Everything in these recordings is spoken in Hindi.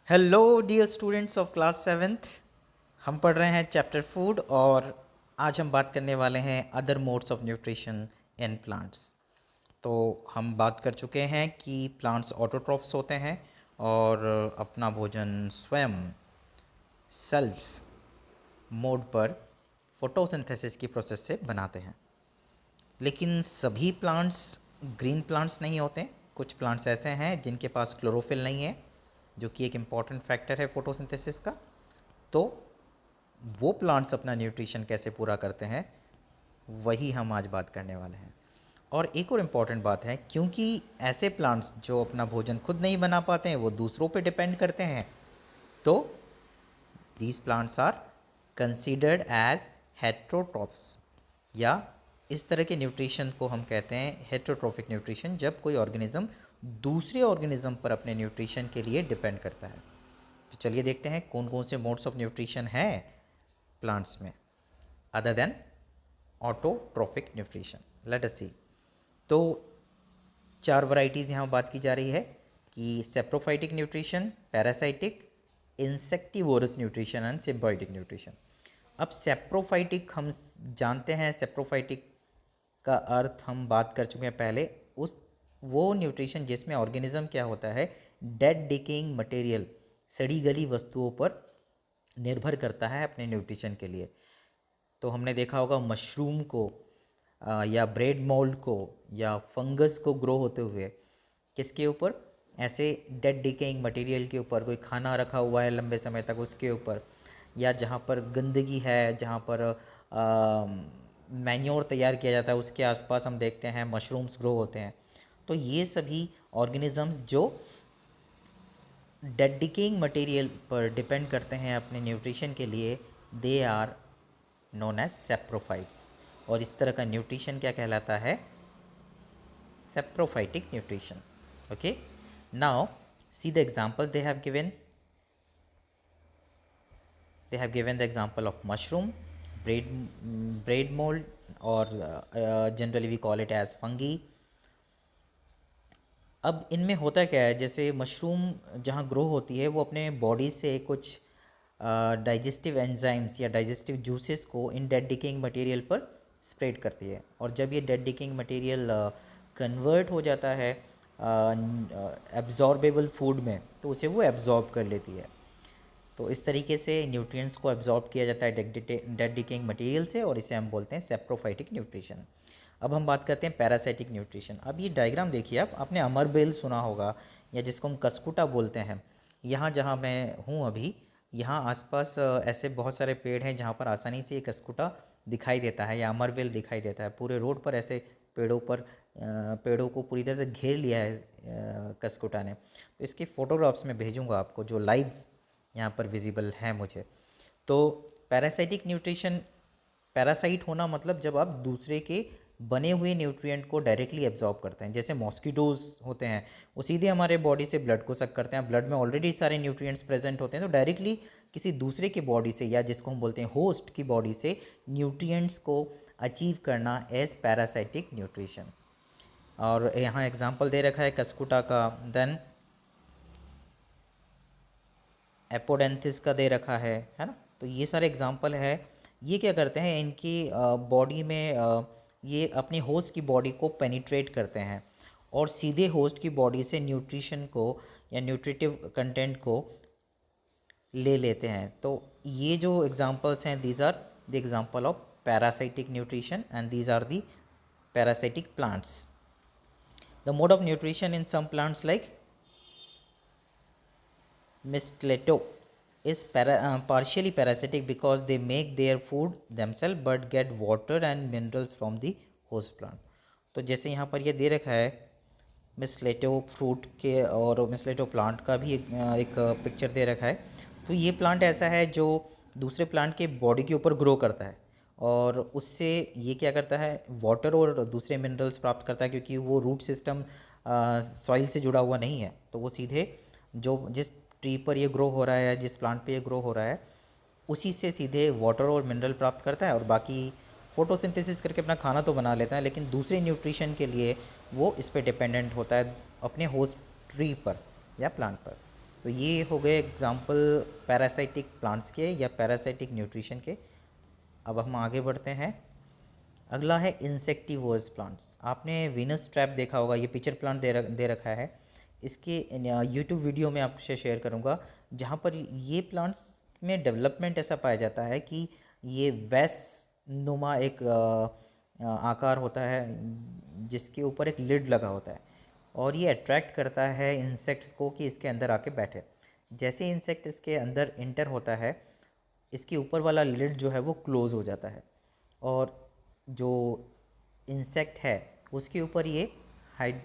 Hello dear students of class seventh. हम पढ़ रहे हैं चैप्टर फूड और आज हम बात करने वाले हैं other modes of nutrition in plants. तो हम बात कर चुके हैं कि प्लांट्स ऑटोट्रॉफ्स होते हैं और अपना भोजन स्वयं सेल्फ मोड पर फोटोसिंथेसिस की प्रोसेस से बनाते हैं। लेकिन सभी प्लांट्स ग्रीन प्लांट्स नहीं होते। कुछ प्लांट्स ऐसे हैं जिनके पास क्लोरोफिल नहीं है, जो कि एक इम्पॉर्टेंट फैक्टर है फोटोसिंथेसिस का। तो वो प्लांट्स अपना न्यूट्रिशन कैसे पूरा करते हैं, वही हम आज बात करने वाले हैं। और एक और इम्पॉर्टेंट बात है, क्योंकि ऐसे प्लांट्स जो अपना भोजन खुद नहीं बना पाते हैं, वो दूसरों पे डिपेंड करते हैं, तो these plants are considered as heterotrophs. या इस तरह के न्यूट्रिशन को हम कहते हैं हेट्रोट्रॉफिक न्यूट्रिशन, जब कोई ऑर्गेनिज्म दूसरे ऑर्गेनिज्म पर अपने न्यूट्रिशन के लिए डिपेंड करता है। तो चलिए देखते हैं कौन कौन से मोड्स ऑफ न्यूट्रिशन है प्लांट्स में other than autotrophic nutrition. Let us see. तो चार वैरायटीज़ यहाँ बात की जा रही है कि saprophytic nutrition, parasitic, insectivorous nutrition and symbiotic nutrition. अब सेप्रोफाइटिक हम जानते हैं, सेप्रोफाइटिक का अर्थ हम बात कर चुके हैं पहले। उस वो न्यूट्रिशन जिसमें ऑर्गेनिज्म क्या होता है, डेड डिकेइंग मटेरियल, सड़ी गली वस्तुओं पर निर्भर करता है अपने न्यूट्रिशन के लिए। तो हमने देखा होगा मशरूम को या ब्रेड मोल्ड को या फंगस को ग्रो होते हुए किसके ऊपर, ऐसे डेड डिकेइंग मटेरियल के ऊपर, कोई खाना रखा हुआ है लंबे समय तक उसके ऊपर, या जहाँ पर गंदगी है, जहाँ पर मैन्योर तैयार किया जाता है, उसके आसपास हम देखते हैं मशरूम्स ग्रो होते हैं। तो ये सभी ऑर्गेनिजम्स जो डेड डिकेइंग मटेरियल पर डिपेंड करते हैं अपने न्यूट्रिशन के लिए, they are known as saprophytes. और इस तरह का न्यूट्रिशन क्या कहलाता है, saprophytic nutrition. Okay, now see the example they have given. They have given the example of mushroom, bread, bread mold, or generally we call it as fungi. अब इनमें होता क्या है, जैसे मशरूम जहाँ ग्रो होती है वो अपने बॉडी से कुछ डाइजेस्टिव एंजाइम्स या डाइजेस्टिव जूसेस को इन डेड डिकेइंग मटेरियल पर स्प्रेड करती है। और जब ये डेड डिकेइंग मटेरियल कन्वर्ट हो जाता है एब्जॉर्बेबल फूड में, तो उसे वो एब्जॉर्ब कर लेती है। तो इस तरीके से न्यूट्रिएंट्स को एब्जॉर्ब किया जाता है डेड डिकेइंग मटेरियल से, और इसे हम बोलते हैं सेप्रोफाइटिक न्यूट्रिशन। अब हम बात करते हैं पैरासाइटिक न्यूट्रिशन। अब ये डायग्राम देखिए आप, आपने अमरबेल सुना होगा या जिसको हम कस्कुटा बोलते हैं। यहाँ जहाँ मैं हूँ अभी, यहाँ आसपास ऐसे बहुत सारे पेड़ हैं जहाँ पर आसानी से ये कस्कुटा दिखाई देता है या अमरबेल दिखाई देता है। पूरे रोड पर ऐसे पेड़ों पर पेड़ों को पूरी तरह से घेर लिया है कस्कुटा ने। तो इसके फोटोग्राफ्स में भेजूँगा आपको, जो लाइव यहाँ पर विजिबल है मुझे। तो पैरासाइटिक न्यूट्रिशन, पैरासाइट होना मतलब जब आप दूसरे के बने हुए न्यूट्रिएंट को डायरेक्टली एब्जॉर्ब करते हैं। जैसे मॉस्किटोज होते हैं, वो सीधे हमारे बॉडी से ब्लड को सक करते हैं। ब्लड में ऑलरेडी सारे न्यूट्रिएंट्स प्रेजेंट होते हैं, तो डायरेक्टली किसी दूसरे की बॉडी से, या जिसको हम बोलते हैं होस्ट की बॉडी से, न्यूट्रिएंट्स को अचीव करना एज पैरासाइटिक न्यूट्रिशन। और यहाँ एग्जाम्पल दे रखा है कस्कुटा का, देन एपोडेंथिस का दे रखा है ना। तो ये सारे एग्जाम्पल है। ये क्या करते हैं, इनकी बॉडी में ये अपने होस्ट की बॉडी को पेनिट्रेट करते हैं और सीधे होस्ट की बॉडी से न्यूट्रिशन को या न्यूट्रिटिव कंटेंट को ले लेते हैं। तो ये जो एग्जांपल्स हैं, these are the example of parasitic nutrition and these are the parasitic plants. The mode of nutrition in some plants like Mistletoe is partially parasitic because they make their food themselves but get water and minerals from the host plant. तो जैसे यहाँ पर ये दे रखा है मिसलेटो फ्रूट के और मिसलेटो प्लांट का भी एक पिक्चर दे रखा है। तो ये प्लांट ऐसा है जो दूसरे प्लांट के बॉडी के ऊपर ग्रो करता है और उससे ये क्या करता है, वाटर और दूसरे मिनरल्स प्राप्त करता है, क्योंकि वो रूट सिस्टम सॉइल से जुड़ा हुआ नहीं है। तो वो सीधे जो जिस ट्री पर ये ग्रो हो रहा है, जिस प्लांट पे ये ग्रो हो रहा है, उसी से सीधे वाटर और मिनरल प्राप्त करता है। और बाकी फोटोसिंथेसिस करके अपना खाना तो बना लेता है, लेकिन दूसरे न्यूट्रिशन के लिए वो इस पर डिपेंडेंट होता है अपने होस्ट ट्री पर या प्लांट पर। तो ये हो गए एग्जांपल पैरासाइटिक प्लांट्स के या पैरासाइटिक न्यूट्रिशन के। अब हम आगे बढ़ते हैं। अगला है इंसेक्टिवोर्स प्लांट्स। आपने वीनस ट्रैप देखा होगा, ये पिक्चर प्लांट दे रखा है। इसके यूट्यूब वीडियो में आपसे शेयर करूँगा, जहाँ पर ये प्लांट्स में डेवलपमेंट ऐसा पाया जाता है कि ये वैस नुमा एक आकार होता है जिसके ऊपर एक लिड लगा होता है, और ये अट्रैक्ट करता है इंसेक्ट्स को कि इसके अंदर आके बैठे। जैसे इंसेक्ट इसके अंदर इंटर होता है, इसके ऊपर वाला लिड जो है वो क्लोज़ हो जाता है, और जो इंसेक्ट है उसके ऊपर ये हाइड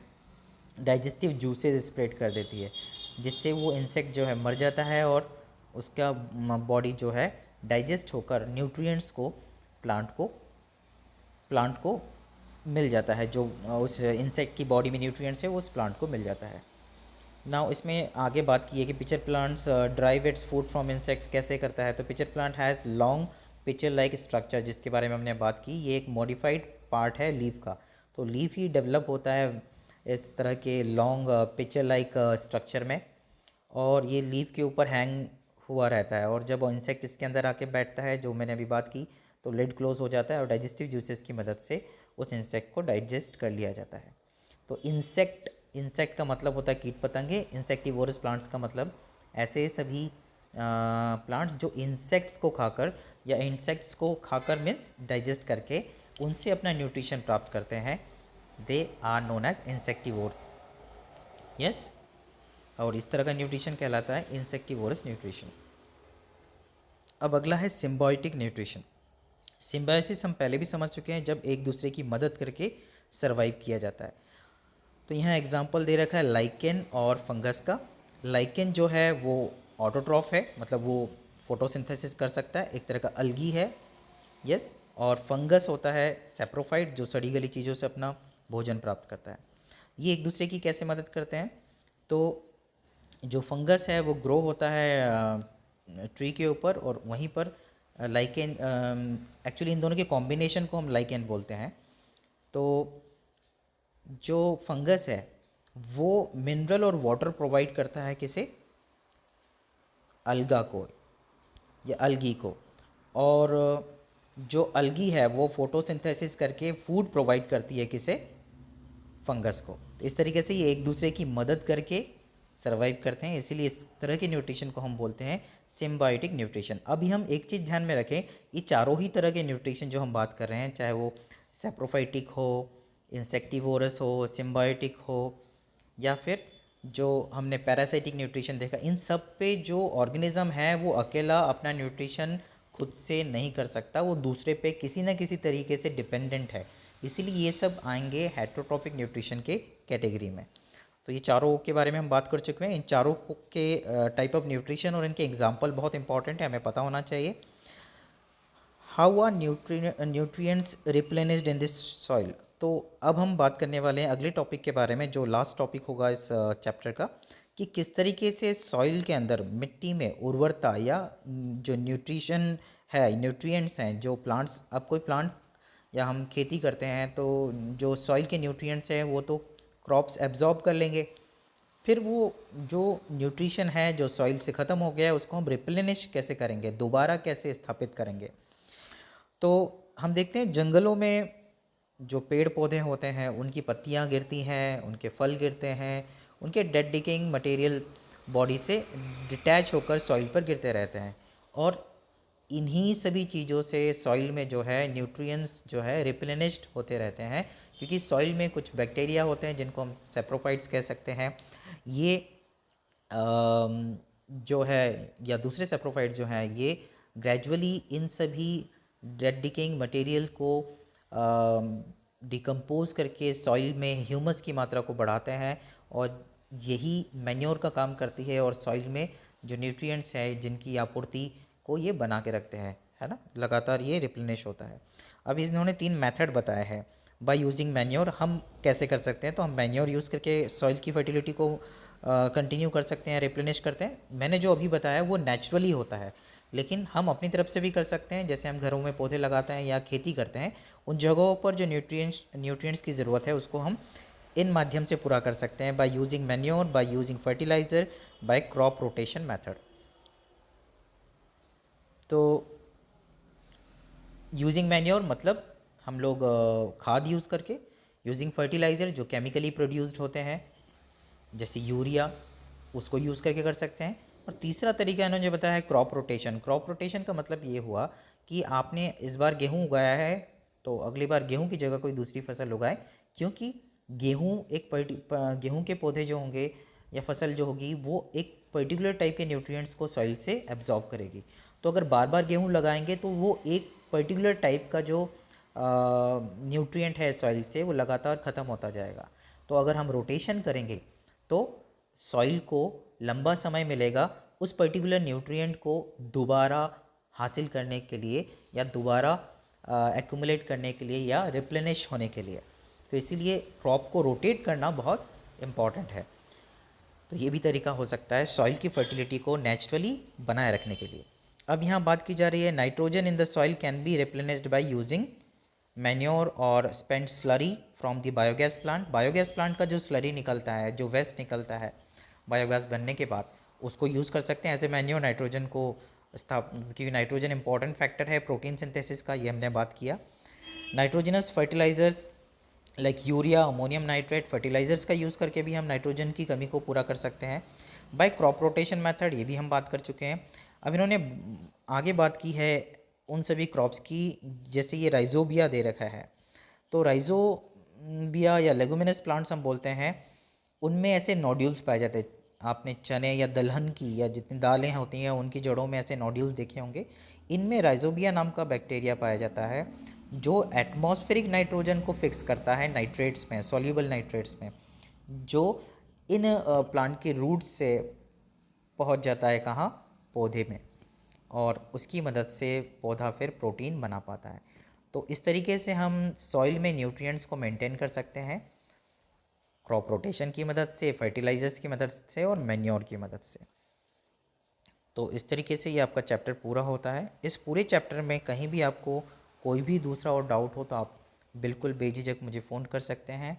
डाइजेस्टिव जूसेस स्प्रेड कर देती है, जिससे वो इंसेक्ट जो है मर जाता है और उसका बॉडी जो है डाइजेस्ट होकर न्यूट्रिएंट्स को प्लांट को मिल जाता है। जो उस इंसेक्ट की बॉडी में न्यूट्रिएंट्स है वो उस प्लांट को मिल जाता है। नाउ इसमें आगे बात की है कि pitcher plants drive its food from insects कैसे करता है। तो pitcher plant has long pitcher like structure, जिसके बारे में हमने बात की। ये एक मॉडिफाइड पार्ट है लीफ का। तो लीफ ही डेवलप होता है इस तरह के लॉन्ग पिचर लाइक स्ट्रक्चर में, और ये लीफ के ऊपर हैंग हुआ रहता है। और जब इंसेक्ट इसके अंदर आके बैठता है, जो मैंने अभी बात की, तो लिड क्लोज हो जाता है और डाइजेस्टिव जूसेस की मदद से उस इंसेक्ट को डाइजेस्ट कर लिया जाता है। तो इंसेक्ट का मतलब होता है कीट पतंगे। इंसेक्टिवोरस प्लांट्स का मतलब ऐसे सभी प्लांट्स जो इंसेक्ट्स को खाकर या इंसेक्ट्स को खाकर मीन्स डाइजेस्ट करके उनसे अपना न्यूट्रिशन प्राप्त करते हैं। They are known as insectivore. Yes, और इस तरह का न्यूट्रिशन कहलाता है इंसेक्टिवोरस न्यूट्रिशन। अब अगला है सिम्बायोटिक न्यूट्रिशन। सिम्बायोसिस हम पहले भी समझ चुके हैं, जब एक दूसरे की मदद करके सर्वाइव किया जाता है। तो यहाँ एग्जाम्पल दे रखा है लाइकेन और फंगस का। लाइकेन जो है वो ऑटोट्रॉफ है, मतलब वो फोटोसिंथेसिस कर सकता है, एक तरह का अलगी है। यस, और फंगस होता है सेप्रोफाइट, जो सड़ी गली चीज़ों से अपना भोजन प्राप्त करता है। ये एक दूसरे की कैसे मदद करते हैं? तो जो फंगस है वो ग्रो होता है ट्री के ऊपर, और वहीं पर लाइकेन, एक्चुअली इन दोनों के कॉम्बिनेशन को हम लाइकेन बोलते हैं। तो जो फंगस है वो मिनरल और वाटर प्रोवाइड करता है किसे? अलगा को या अलगी को। और जो अलगी है वो फोटोसिंथेसिस करके फूड प्रोवाइड करती है किसे? फंगस को। तो इस तरीके से ये एक दूसरे की मदद करके सर्वाइव करते हैं, इसीलिए इस तरह के न्यूट्रिशन को हम बोलते हैं सिम्बायोटिक न्यूट्रिशन। अभी हम एक चीज़ ध्यान में रखें, ये चारों ही तरह के न्यूट्रिशन जो हम बात कर रहे हैं, चाहे वो सेप्रोफाइटिक हो, इंसेक्टिवोरस हो, सिम्बायोटिक हो, या फिर जो हमने पैरासाइटिक न्यूट्रिशन देखा, इन सब पे जो ऑर्गेनिज्म है वो अकेला अपना न्यूट्रिशन खुद से नहीं कर सकता, वो दूसरे पे किसी न किसी तरीके से डिपेंडेंट है। इसीलिए ये सब आएंगे हेटरोट्रॉफिक न्यूट्रिशन के कैटेगरी में। तो ये चारों के बारे में हम बात कर चुके हैं। इन चारों के टाइप ऑफ न्यूट्रिशन और इनके एग्जाम्पल बहुत इंपॉर्टेंट है, हमें पता होना चाहिए। How are nutrients replenished in this soil. तो अब हम बात करने वाले हैं अगले टॉपिक के बारे में, जो लास्ट टॉपिक होगा इस चैप्टर का, कि किस तरीके से सॉइल के अंदर मिट्टी में उर्वरता या जो न्यूट्रिशन है, न्यूट्रिएंट्स हैं, जो प्लांट्स, अब कोई प्लांट या हम खेती करते हैं तो जो सॉइल के न्यूट्रिएंट्स हैं वो तो क्रॉप्स एब्जॉर्ब कर लेंगे, फिर वो जो न्यूट्रिशन है जो सॉइल से ख़त्म हो गया है उसको हम रिप्लेनिश कैसे करेंगे, दोबारा कैसे स्थापित करेंगे। तो हम देखते हैं जंगलों में जो पेड़ पौधे होते हैं उनकी पत्तियां गिरती हैं, उनके फल गिरते हैं, उनके डेड डिकेइंग मटेरियल बॉडी से डिटैच होकर सॉइल पर गिरते रहते हैं, और इन्हीं सभी चीज़ों से सॉइल में जो है न्यूट्रिएंट्स जो है रिप्लेनिश्ड होते रहते हैं, क्योंकि सॉइल में कुछ बैक्टीरिया होते हैं जिनको हम सेप्रोफाइट्स कह सकते हैं। ये जो है, या दूसरे सेप्रोफाइट जो हैं, ये ग्रेजुअली इन सभी डेड डिकेइंग मटेरियल को डिकम्पोज करके सॉइल में ह्यूमस की मात्रा को बढ़ाते हैं, और यही मैन्योर का काम करती है, और सॉइल में जो न्यूट्रिएंट्स हैं जिनकी आपूर्ति को ये बना के रखते हैं, है ना, लगातार ये रिप्लेनिश होता है। अब इन्होंने 3 मेथड बताए हैं। बाय यूजिंग मैन्योर हम कैसे कर सकते हैं? तो हम मैन्योर यूज़ करके सॉइल की फर्टिलिटी को कंटिन्यू कर सकते हैं, रिप्लेनिश करते हैं। मैंने जो अभी बताया वो नेचुरली होता है, लेकिन हम अपनी तरफ से भी कर सकते हैं, जैसे हम घरों में पौधे लगाते हैं या खेती करते हैं, उन जगहों पर जो न्यूट्रिएंट्स की ज़रूरत है उसको हम इन माध्यम से पूरा कर सकते हैं, by using manure, by using fertiliser, by crop rotation method. तो यूजिंग मैन्योर मतलब हम लोग खाद यूज़ करके, यूजिंग फर्टिलाइज़र जो केमिकली प्रोड्यूस्ड होते हैं जैसे यूरिया, उसको यूज़ करके कर सकते हैं। और तीसरा तरीका इन्होंने जो बताया है क्रॉप रोटेशन। क्रॉप रोटेशन का मतलब ये हुआ कि आपने इस बार गेहूँ उगाया है तो अगली बार गेहूँ की जगह कोई दूसरी फसल उगाए, क्योंकि गेहूँ गेहूँ के पौधे जो होंगे या फसल जो होगी वो एक पर्टिकुलर टाइप के न्यूट्रिएंट्स को सॉइल से एब्जॉर्ब करेगी। तो अगर बार बार गेहूँ लगाएंगे तो वो एक पर्टिकुलर टाइप का जो न्यूट्रिएंट है सॉइल से वो लगातार ख़त्म होता जाएगा। तो अगर हम रोटेशन करेंगे तो सॉइल को लंबा समय मिलेगा उस पर्टिकुलर न्यूट्रिएंट को दोबारा हासिल करने के लिए या दोबारा एक्यूमुलेट करने के लिए या रिप्लेनिश होने के लिए। तो इसीलिए क्रॉप को रोटेट करना बहुत इम्पॉर्टेंट है। तो ये भी तरीका हो सकता है सॉइल की फर्टिलिटी को नेचुरली बनाए रखने के लिए। अब यहाँ बात की जा रही है nitrogen in the soil can be replenished by using manure और spent slurry from the biogas plant. Biogas plant का जो स्लरी निकलता है, जो वेस्ट निकलता है बायोगैस बनने के बाद, उसको यूज़ कर सकते हैं एज ए मैन्योर नाइट्रोजन को क्योंकि नाइट्रोजन इंपॉर्टेंट फैक्टर है प्रोटीन सिंथेसिस का, ये हमने बात किया। Nitrogenous fertilisers like urea, ammonium nitrate fertilisers का यूज़ करके भी हम नाइट्रोजन की कमी को पूरा कर सकते हैं बाय क्रॉप रोटेशन मेथड, ये भी हम बात कर चुके हैं। अब इन्होंने आगे बात की है उन सभी क्रॉप्स की, जैसे ये राइजोबिया दे रखा है, तो राइजोबिया या लेगुमिनस प्लांट्स हम बोलते हैं, उनमें ऐसे नोड्यूल्स पाए जाते हैं। आपने चने या दलहन की या जितनी दालें होती हैं उनकी जड़ों में ऐसे नोड्यूल्स देखे होंगे। इनमें राइजोबिया नाम का बैक्टीरिया पाया जाता है जो एटमॉस्फेरिक नाइट्रोजन को फिक्स करता है नाइट्रेट्स में, सॉल्युबल नाइट्रेट्स में, जो इन प्लांट के रूट्स से पहुंच जाता है कहाँ, पौधे में, और उसकी मदद से पौधा फिर प्रोटीन बना पाता है। तो इस तरीके से हम सॉइल में न्यूट्रिएंट्स को मेंटेन कर सकते हैं क्रॉप रोटेशन की मदद से, फर्टिलाइजर्स की मदद से और मैन्योर की मदद से। तो इस तरीके से ये आपका चैप्टर पूरा होता है। इस पूरे चैप्टर में कहीं भी आपको कोई भी दूसरा और डाउट हो तो आप बिल्कुल बेझिझक मुझे फ़ोन कर सकते हैं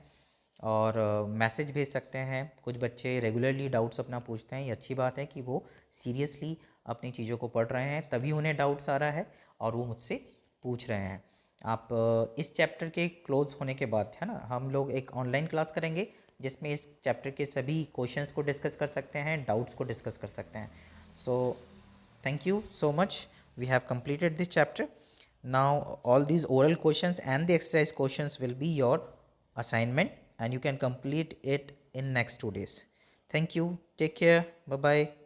और मैसेज भेज सकते हैं। कुछ बच्चे रेगुलरली डाउट्स अपना पूछते हैं, ये अच्छी बात है कि वो सीरियसली अपनी चीज़ों को पढ़ रहे हैं, तभी उन्हें डाउट्स आ रहा है और वो मुझसे पूछ रहे हैं। आप इस चैप्टर के क्लोज़ होने के बाद, है ना, हम लोग एक ऑनलाइन क्लास करेंगे जिसमें इस चैप्टर के सभी क्वेश्चंस को डिस्कस कर सकते हैं, डाउट्स को डिस्कस कर सकते हैं। So thank you so much, we have completed this chapter. Now all these oral questions and the exercise questions will be your assignment and you can complete it in next 2 days. Thank you, take care, bye bye.